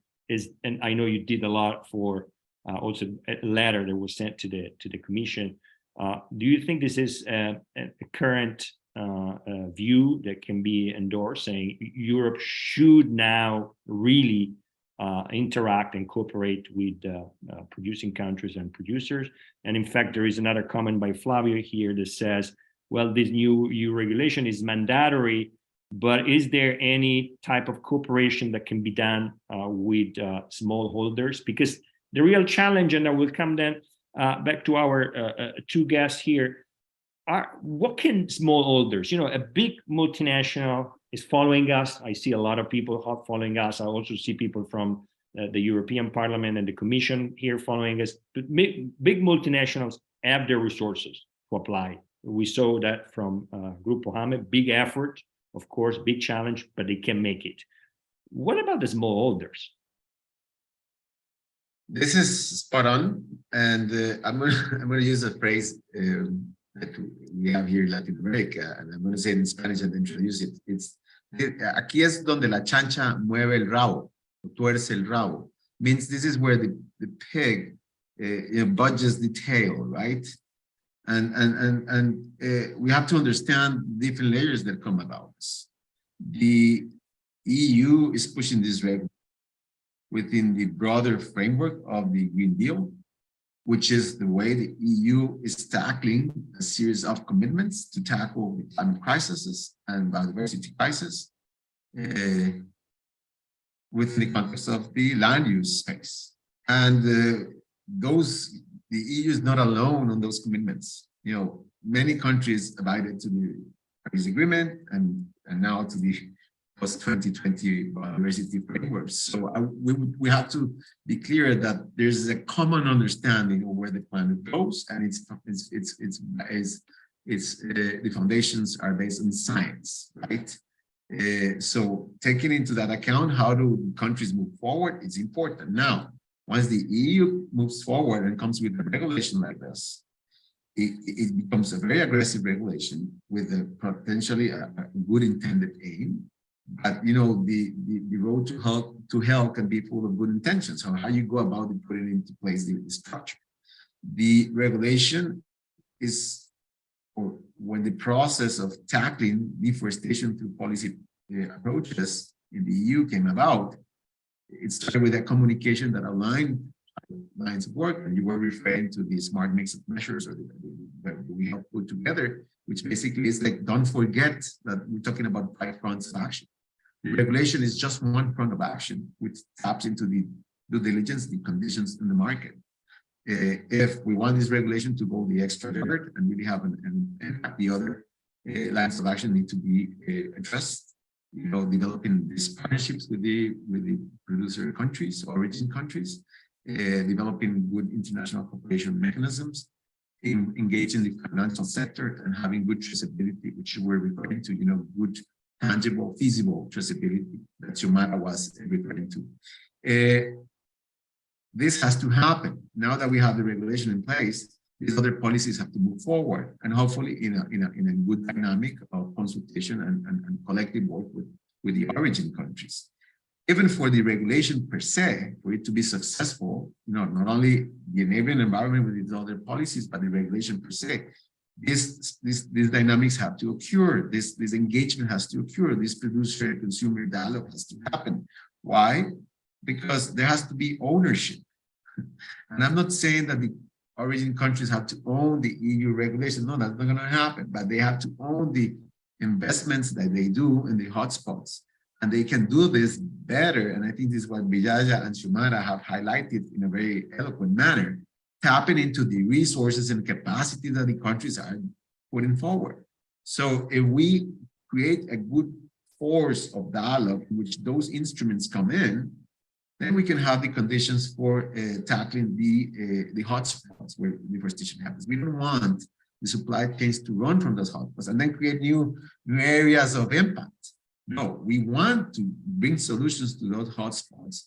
and I know you did a lot for also a letter that was sent to the Commission. Do you think this is a current view that can be endorsed, saying Europe should now really interact and cooperate with producing countries and producers? And in fact, there is another comment by Flavio here that says, well, this new EU regulation is mandatory, but is there any type of cooperation that can be done with smallholders? Because the real challenge, and I will come then back to our two guests here, what can smallholders, a big multinational is following us. I see a lot of people following us. I also see people from the European Parliament and the Commission here following us. But big multinationals have their resources to apply. We saw that from Grupo Jame, big effort, of course, big challenge, but they can make it. What about the smallholders? This is spot on, and I'm going to use a phrase that we have here in Latin America, and I'm going to say it in Spanish and introduce it. It's aquí es donde la chancha mueve el rabo, tuerce el rabo. Means this is where the pig budges the tail, right? And we have to understand different layers that come about this. The EU is pushing this regulation within the broader framework of the Green Deal, which is the way the EU is tackling a series of commitments to tackle the climate crises and biodiversity crisis within the context of the land use space. And the EU is not alone on those commitments. Many countries abided to the Paris Agreement and now to the post-2020 biodiversity frameworks. So we have to be clear that there's a common understanding of where the planet goes, and the foundations are based on science, right? So taking into that account, how do countries move forward? It's important. Now, once the EU moves forward and comes with a regulation like this, it becomes a very aggressive regulation with potentially a good intended aim. But the road to hell can be full of good intentions. So how you go about putting into place the structure. The regulation is, or when the process of tackling deforestation through policy approaches in the EU came about, it started with a communication that aligned lines of work, and you were referring to the smart mix of measures that we have put together, which basically is like, don't forget that we're talking about 5 fronts of action. The regulation is just one front of action, which taps into the due diligence, the conditions in the market. If we want this regulation to go the extra yard and really have an impact, the other lines of action need to be addressed. Developing these partnerships with the producer countries, origin countries, developing good international cooperation mechanisms, engaging the financial sector, and having good traceability, which we're referring to, good, tangible, feasible traceability that Xiomara was referring to. This has to happen. Now that we have the regulation in place, these other policies have to move forward, and hopefully in a good dynamic of consultation and collective work with the origin countries. Even for the regulation per se, for it to be successful, not only the enabling environment with these other policies, but the regulation per se, these dynamics have to occur. This engagement has to occur. This producer and consumer dialogue has to happen. Why? Because there has to be ownership. And I'm not saying that the origin countries have to own the EU regulation. No, that's not going to happen. But they have to own the investments that they do in the hotspots. And they can do this better. And I think this is what Vijaya and Xiomara have highlighted in a very eloquent manner, tapping into the resources and capacity that the countries are putting forward. So if we create a good force of dialogue in which those instruments come in, then we can have the conditions for tackling the hotspots where deforestation happens. We don't want the supply chains to run from those hotspots and then create new areas of impact. No, we want to bring solutions to those hotspots,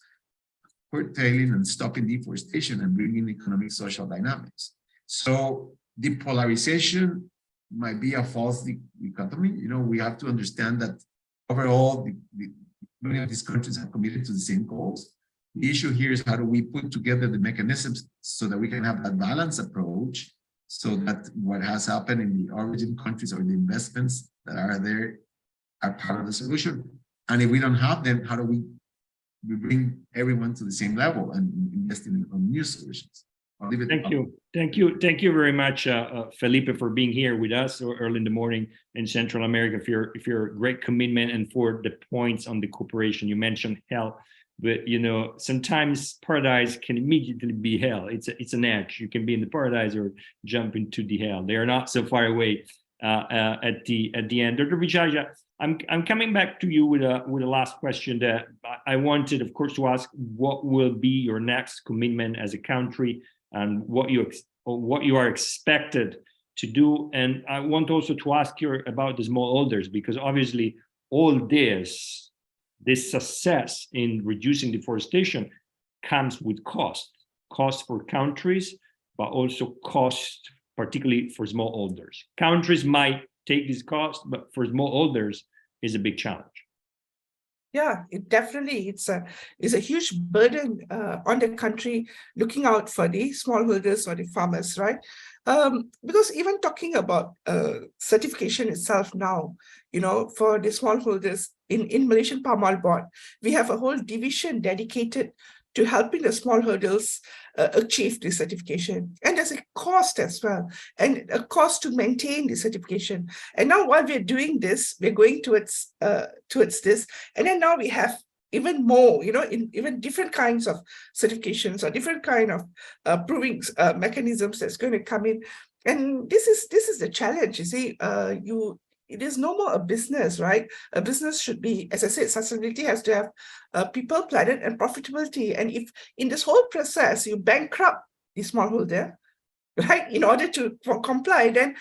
curtailing and stopping deforestation and bringing economic social dynamics. So the polarization might be a false dichotomy. We have to understand that overall, many of these countries have committed to the same goals. The issue here is how do we put together the mechanisms so that we can have that balanced approach, so that what has happened in the origin countries or the investments that are there are part of the solution. And if we don't have them, how do we bring everyone to the same level and invest in new solutions? Thank you very much, Felipe, for being here with us so early in the morning in Central America, for your great commitment and for the points on the cooperation. You mentioned hell, but sometimes paradise can immediately be hell. It's an edge. You can be in the paradise or jump into the hell. They are not so far away at the end. Dr. Vijaya, I'm coming back to you with a last question that I wanted, of course, to ask. What will be your next commitment as a country, and what you are expected to do? And I want also to ask you about the smallholders, because obviously all this success in reducing deforestation comes with cost for countries, but also cost particularly for smallholders. Countries might take this cost, but for smallholders is a big challenge. Yeah, it's a huge burden on the country, looking out for the smallholders or the farmers, right? Because even talking about certification itself now, for the smallholders, in Malaysian Palm Oil Board, we have a whole division dedicated to helping the smallholders achieve this certification. And there's a cost as well, and a cost to maintain the certification. And now while we're doing this, we're going towards this. And then now we have even more, in even different kinds of certifications or different kind of proving mechanisms that's going to come in. And this is the challenge. You see, it is no more a business, right? A business should be, as I said, sustainability has to have people, planet, and profitability. And if in this whole process you bankrupt the smallholder, right, in order to comply, then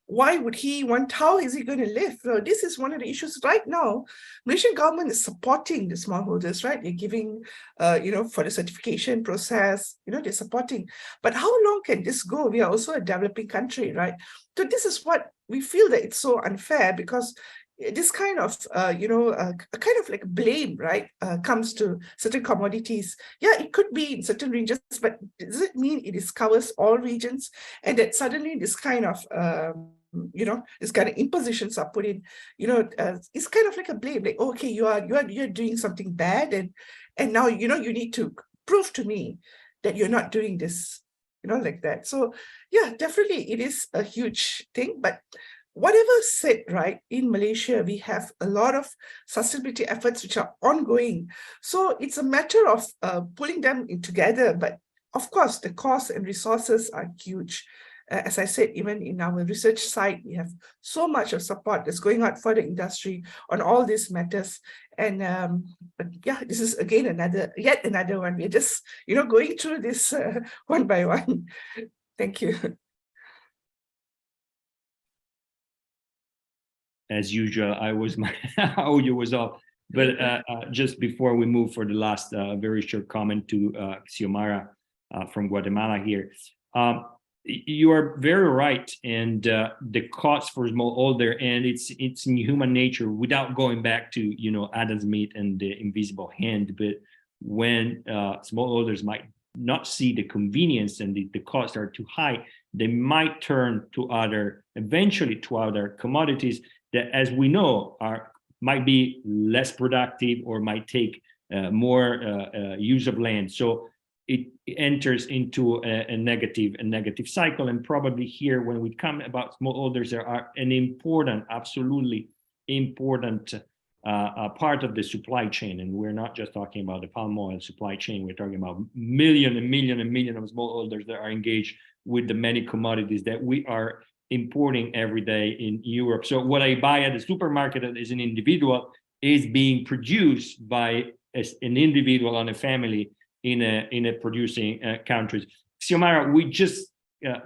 why would he want, how is he going to live? So this is one of the issues right now. Malaysian government is supporting the smallholders, right? They're giving, for the certification process, they're supporting. But how long can this go? We are also a developing country, right? So this is what we feel that it's so unfair, because this kind of, kind of like blame, right, comes to certain commodities. Yeah, it could be in certain regions, but does it mean it covers all regions? And that suddenly this kind of, this kind of impositions are put in, it's kind of like a blame, like, okay, you're doing something bad, and now, you need to prove to me that you're not doing this, like that. So yeah, definitely it is a huge thing. But whatever said, right, in Malaysia, we have a lot of sustainability efforts which are ongoing. So it's a matter of pulling them in together. But of course, the costs and resources are huge. As I said, even in our research side, we have so much of support that's going out for the industry on all these matters. And but yeah, this is again yet another one. We're just, going through this one by one. Thank you. As usual, audio was off. But just before we move for the last very short comment to Xiomara from Guatemala here, you are very right, and the cost for smallholder, and it's in human nature, without going back to Adam Smith and the invisible hand. But when smallholders might not see the convenience and the costs are too high, they might turn to eventually to other commodities that, as we know, might be less productive or might take more use of land. So it enters into a negative cycle. And probably here, when we come about smallholders, there are an absolutely important part of the supply chain. And we're not just talking about the palm oil supply chain. We're talking about million and million of smallholders that are engaged with the many commodities that we are importing every day in Europe. So what I buy at the supermarket as an individual is being produced by an individual and a family in a producing countries. Xiomara, we just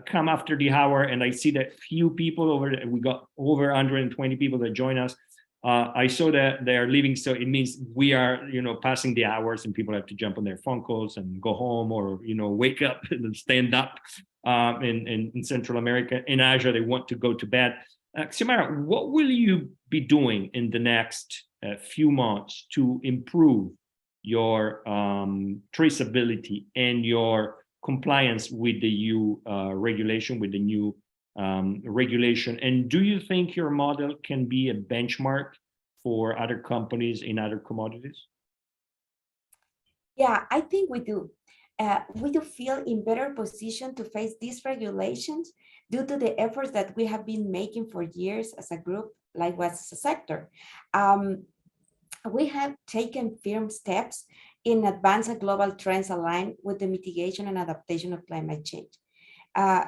come after the hour, and I see that few people we got over 120 people that join us. I saw that they are leaving, so it means we are, passing the hours, and people have to jump on their phone calls and go home, or wake up and stand up. In Central America, in Asia, they want to go to bed. Xiomara, what will you be doing in the next few months to improve your traceability and your compliance with the EU regulation, with the new regulation? And do you think your model can be a benchmark for other companies in other commodities? Yeah, I think we do. We do feel in better position to face these regulations due to the efforts that we have been making for years as a group, likewise as a sector. We have taken firm steps in advancing global trends aligned with the mitigation and adaptation of climate change,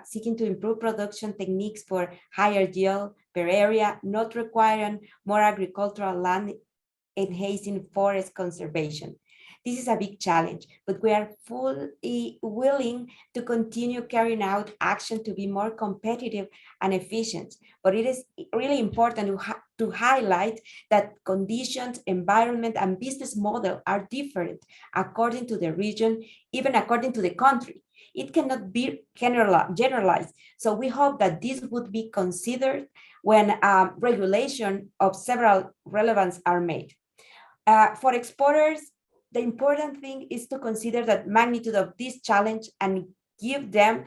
seeking to improve production techniques for higher yield per area, not requiring more agricultural land, enhancing forest conservation. This is a big challenge, but we are fully willing to continue carrying out action to be more competitive and efficient. But it is really important to highlight that conditions, environment, and business model are different according to the region, even according to the country. It cannot be generalized. So we hope that this would be considered when regulation of several relevance are made. For exporters, the important thing is to consider the magnitude of this challenge and give them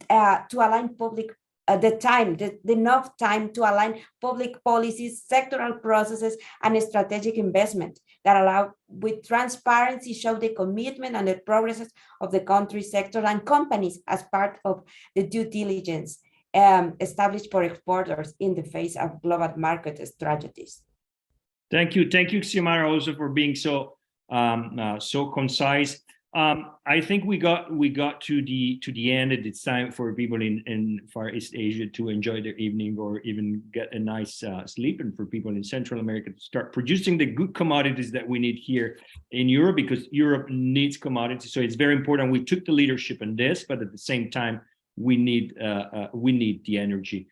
to align public enough time to align public policies, sectoral processes, and strategic investment that allow with transparency show the commitment and the progresses of the country sector and companies as part of the due diligence established for exporters in the face of global market strategies. Thank you, Xiomara, also for being so concise. I think we got to the end. It's time for people in Far East Asia to enjoy their evening or even get a nice sleep, and for people in Central America to start producing the good commodities that we need here in Europe, because Europe needs commodities. So it's very important. We took the leadership in this, but at the same time, we need the energy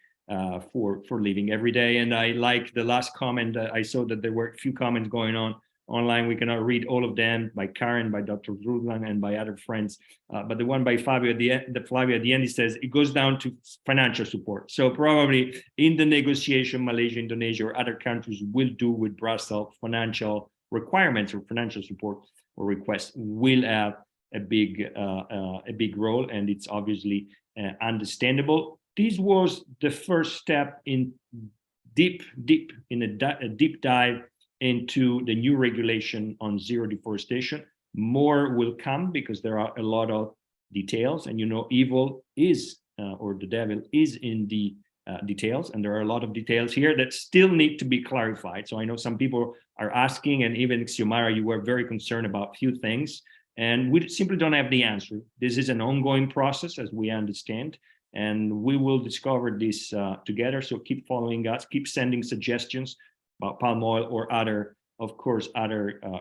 for living every day. And I like the last comment. I saw that there were a few comments going on online. We cannot read all of them, by Karen, by Dr. Rudlan, and by other friends. But the one by Fabio at the end, he says it goes down to financial support. So probably in the negotiation, Malaysia, Indonesia, or other countries will do with Brussels financial requirements or financial support or requests will have a big role, and it's obviously understandable. This was the first step in a deep dive into the new regulation on zero deforestation. More will come because there are a lot of details, and evil is or the devil is in the details, and there are a lot of details here that still need to be clarified. So I know some people are asking, and even Xiomara, you were very concerned about a few things, and we simply don't have the answer. This is an ongoing process, as we understand, and we will discover this together. So keep following us, keep sending suggestions about palm oil or other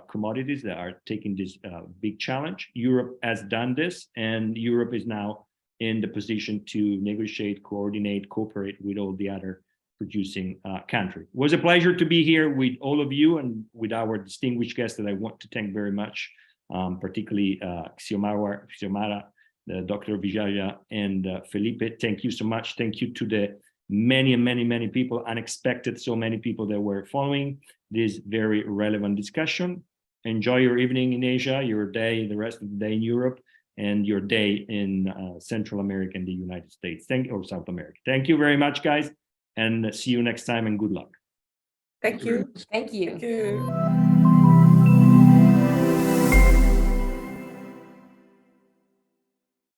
commodities that are taking this big challenge. Europe has done this, and Europe is now in the position to negotiate, coordinate, cooperate with all the other producing countries. It was a pleasure to be here with all of you and with our distinguished guests that I want to thank very much, particularly Xiomara, Dr. Vijaya, and Felipe. Thank you so much. Thank you to the many people, unexpected, so many people that were following this very relevant discussion. Enjoy your evening in Asia, your day, the rest of the day in Europe, and your day in Central America and the United States, or South America. Thank you very much, guys, and see you next time, and good luck. Thank you. Thank you. Thank you.